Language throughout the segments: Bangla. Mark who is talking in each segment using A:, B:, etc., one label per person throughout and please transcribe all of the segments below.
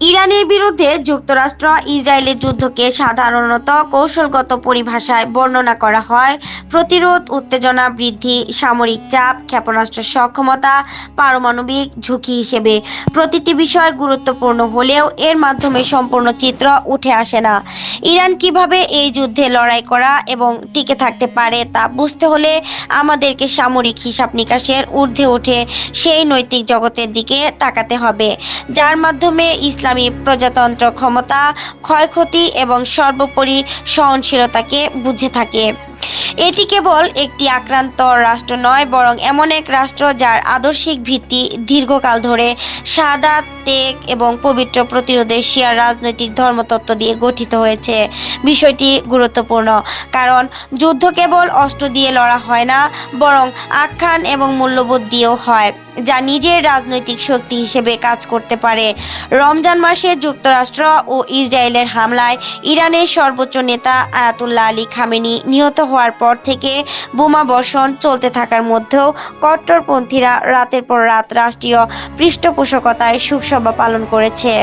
A: ইরানের বিরুদ্ধে যুক্তরাষ্ট্র ইসরায়েলের যুদ্ধকে সাধারণত কৌশলগত পরিভাষায় বর্ণনা করা হয় প্রতিরোধ, উত্তেজনা বৃদ্ধি, সামরিক চাপ, ক্ষেপণাস্ত্র সক্ষমতা, পারমাণবিক ঝুঁকি হিসেবে। প্রতিটি বিষয় গুরুত্বপূর্ণ হলেও এর মাধ্যমে সম্পূর্ণ চিত্র উঠে আসে না। ইরান কিভাবে এই যুদ্ধে লড়াই করা এবং টিকে থাকতে পারে তা বুঝতে হলে আমাদেরকে সামরিক হিসাব নিকাশের ঊর্ধ্বে উঠে সেই নৈতিক জগতের দিকে তাকাতে হবে যার মাধ্যমে ইসলামী প্রজাতন্ত্র ক্ষমতা, ক্ষয়ক্ষতি এবং সর্বোপরি সহনশীলতাকে বুঝে থাকে। এটি কেবল একটি আক্রান্ত রাষ্ট্র নয়, বরং এমন এক রাষ্ট্র যার আদর্শিক ভিত্তি দীর্ঘকাল ধরে শাহাদাত, ত্যাগ এবং পবিত্র প্রতিরোধের শিয়া রাজনৈতিক ধর্মতত্ত্ব দিয়ে গঠিত হয়েছে। বিষয়টি গুরুত্বপূর্ণ কারণ যুদ্ধ কেবল অস্ত্র দিয়ে লড়া হয় না, বরং আখ্যান এবং মূল্যবোধ দিয়েও হয়, যা নিজের রাজনৈতিক শক্তি হিসেবে কাজ করতে পারে। রমজান মাসে যুক্তরাষ্ট্র ও ইসরায়েলের হামলায় ইরানের সর্বোচ্চ নেতা আয়াতুল্লাহ আলী খামেনি নিহত হওয়ার পর থেকে বোমা বর্ষণ চলতে থাকার মধ্যেও কট্টরপন্থীরা রাতের পর রাত রাষ্ট্রীয় পৃষ্ঠপোষকতায় শোকসভা পালন করেছে।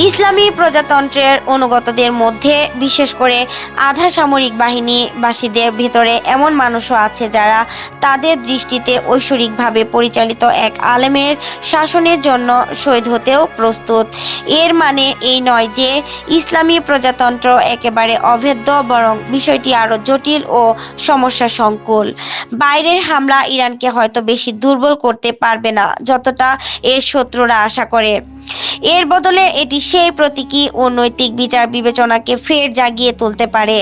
A: ইসলামী প্রজাতন্ত্রের অনুগতদের মধ্যে, বিশেষ করে আধা সামরিক বাহিনীবাসীদের ভেতরে এমন মানুষও আছে যারা তাদের দৃষ্টিতে ঐশ্বরিকভাবে পরিচালিত এক আলেমের শাসনের জন্য শহীদ হতেও প্রস্তুত। এর মানে এই নয় যে ইসলামী প্রজাতন্ত্র একেবারে অভেদ্য, বরং বিষয়টি আরও জটিল ও সমস্যা সংকুল। বাইরের হামলা ইরানকে হয়তো বেশি দুর্বল করতে পারবে না যতটা এর শত্রুরা আশা করে। এর বদলে এটি সেই প্রতীকী ও নৈতিক বিচার বিবেচনাকে ফের জাগিয়ে তুলতে পারে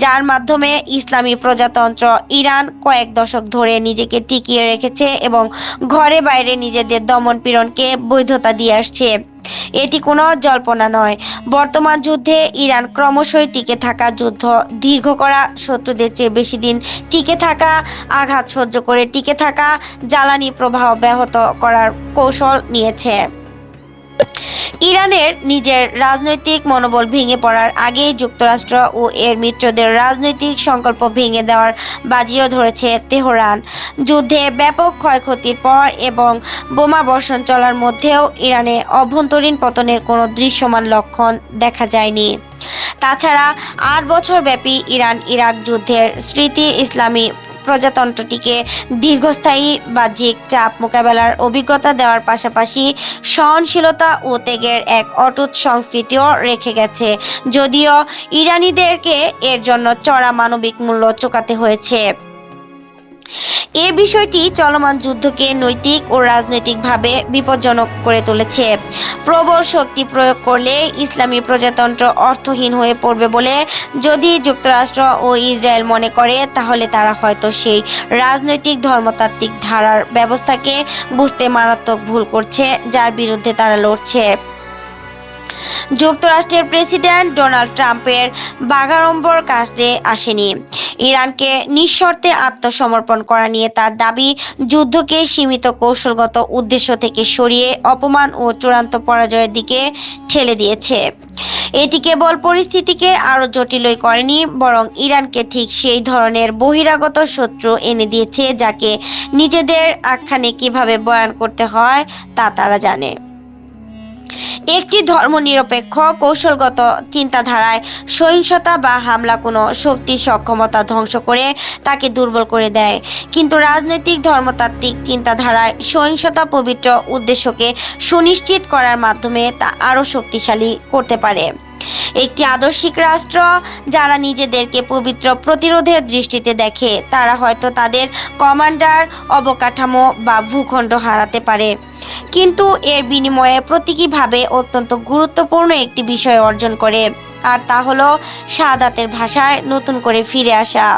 A: যার মাধ্যমে ইসলামী প্রজাতন্ত্র ইরান কয়েক দশক ধরে নিজেকে টিকিয়ে রেখেছে এবং ঘরে বাইরে নিজেদের দমন পীড়নকে বৈধতা দিয়ে আসছে। এটি কোনো জল্পনা নয়। বর্তমান যুদ্ধে ইরান ক্রমশই টিকে থাকা, যুদ্ধ দীর্ঘ করা, শত্রুদের চেয়ে বেশি দিন টিকে থাকা, আঘাত সহ্য করে টিকে থাকা, জ্বালানি প্রবাহ ব্যাহত করার কৌশল নিয়েছে। ইরানের নিজের রাজনৈতিক মনোবল ভেঙে পড়ার আগেই যুক্তরাষ্ট্র ও এর মিত্রদের রাজনৈতিক সংকল্প ভেঙে দেওয়ার বাজিও ধরেছে তেহরান। যুদ্ধে ব্যাপক ক্ষয়ক্ষতির পর এবং বোমা বর্ষণ চলার মধ্যেও ইরানে অভ্যন্তরীণ পতনের কোনো দৃশ্যমান লক্ষণ দেখা যায়নি। তাছাড়া 8 বছর ব্যাপী ইরান ইরাক যুদ্ধের স্মৃতি ইসলামী প্রজাতন্ত্রটিকে দীর্ঘস্থায়ী বাহ্যিক চাপ মোকাবেলার অভিজ্ঞতা দেওয়ার পাশাপাশি সহনশীলতা ও ত্যাগের এক অটুট সংস্কৃতিও রেখে গেছে, যদিও ইরানিদেরকে এর জন্য চড়া মানবিক মূল্য চোকাতে হয়েছে। এ বিষয়টি চলমান যুদ্ধকে নৈতিক ও রাজনৈতিকভাবে বিপজ্জনক করে তুলেছে। প্রবল শক্তি প্রয়োগ করলে ইসলামী প্রজাতন্ত্র অর্থহীন হয়ে পড়বে বলে যদি যুক্তরাষ্ট্র ও ইসরায়েল মনে করে, তাহলে তারা হয়তো সেই রাজনৈতিক ধর্মতাত্ত্বিক ধারার ব্যবস্থাকে বুঝতে মারাত্মক ভুল করছে যার বিরুদ্ধে তারা লড়ছে। যুক্তরাষ্ট্রের প্রেসিডেন্ট ডোনাল্ড ট্রাম্পের বাগাড়ম্বর কাজে আসেনি। ইরানকে নিঃশর্তে আত্মসমর্পণ করা নিয়ে তার দাবি যুদ্ধকে সীমিত কৌশলগত উদ্দেশ্য থেকে সরিয়ে অপমান ও চূড়ান্ত পরাজয়ের দিকে ঠেলে দিয়েছে। এটি কেবল পরিস্থিতিকে আরও জটিলই করেনি, বরং ইরানকে ঠিক সেই ধরনের বহিরাগত শত্রু এনে দিয়েছে যাকে নিজেদের আখ্যানে কিভাবে বয়ান করতে হয় তা তারা জানে। একটি ধর্মনিরপেক্ষ কৌশলগত চিন্তাধারায় সহিংসতা বা হামলা কোনো শক্তির সক্ষমতা ধ্বংস করে তাকে দুর্বল করে দেয়, কিন্তু রাজনৈতিক ধর্মতাত্ত্বিক চিন্তাধারায় সহিংসতা পবিত্র উদ্দেশ্যকে সুনিশ্চিত করার মাধ্যমে তা আরও শক্তিশালী করতে পারে। একটি আদর্শিক রাষ্ট্র যারা নিজেদেরকে পবিত্র প্রতিরোধের দৃষ্টিতে দেখে, তারা হয়তো তাদের কমান্ডার, অবকাঠামো বা ভূখণ্ড হারাতে পারে, কিন্তু এর বিনিময়ে প্রতীকীভাবে অত্যন্ত গুরুত্বপূর্ণ একটি বিষয় অর্জন করে, আর তা হলো শাহাদাতের ভাষায় নতুন করে ফিরে আসা।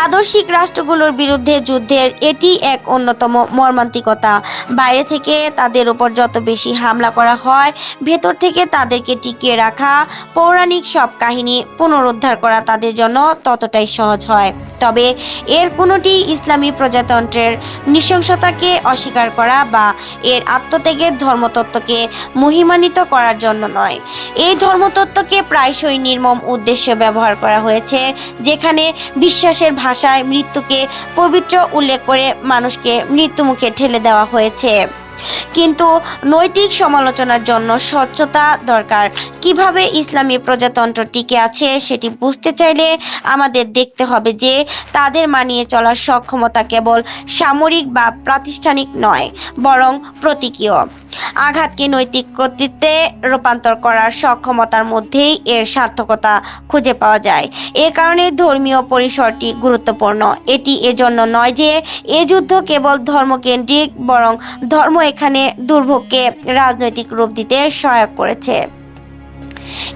A: আদর্শিক রাষ্ট্রগুলোর বিরুদ্ধে যুদ্ধের এটি এক অন্যতম মর্মান্তিকতা। বাইরে থেকে তাদের উপর যত বেশি হামলা করা হয়, ভেতর থেকে তাদেরকে টিকিয়ে রাখা, পৌরাণিক সব কাহিনী পুনরুদ্ধার করা তাদের জন্য ততটাই সহজ হয়। তবে এর কোনোটি ইসলামী প্রজাতন্ত্রের নৃশংসতাকে অস্বীকার করা বা এর আত্মত্যাগের ধর্মতত্ত্বকে মহিমান্বিত করার জন্য নয়। এই ধর্মতত্ত্বকে প্রায়শই নির্মম উদ্দেশ্যে ব্যবহার করা হয়েছে, যেখানে বিশ্বাসের ভাষায় মৃত্যুকে পবিত্র উল্লেখ করে মানুষকে মৃত্যুমুখে ঠেলে দেওয়া হয়েছে। কিন্তু নৈতিক সমালোচনার জন্য স্বচ্ছতা দরকার। কিভাবে ইসলামী প্রজাতন্ত্র টিকে আছে সেটি বুঝতে চাইলে আমাদের দেখতে হবে যে তাদের মানিয়ে চলার সক্ষমতা কেবল সামরিক বা প্রাতিষ্ঠানিক নয়, বরং প্রতীকীয়। আঘাতকে নৈতিক কর্তৃত্বে রূপান্তর করার সক্ষমতার মধ্যেই এর সার্থকতা খুঁজে পাওয়া যায়। এ কারণে ধর্মীয় পরিসরটি গুরুত্বপূর্ণ। এটি এজন্য নয় যে এ যুদ্ধ কেবল ধর্মকেন্দ্রিক, বরং ধর্ম এখানে দুর্ভোগকে রাজনৈতিক রূপ দিতে সহায়ক করেছে।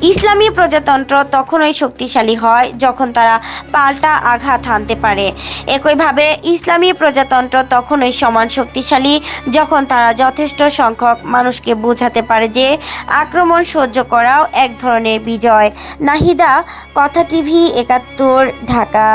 A: ইসলামী প্রজাতন্ত্র তখনই শক্তিশালী হয় যখন তারা পাল্টা আঘাত হানতে পারে। একইভাবে ইসলামী প্রজাতন্ত্র তখনই সমান শক্তিশালী যখন তারা যথেষ্ট সংখ্যক মানুষকে বোঝাতে পারে যে আক্রমণ সহ্য করাও এক ধরনের বিজয়। নাহিদা, কথা টিভি ৭১, ঢাকা।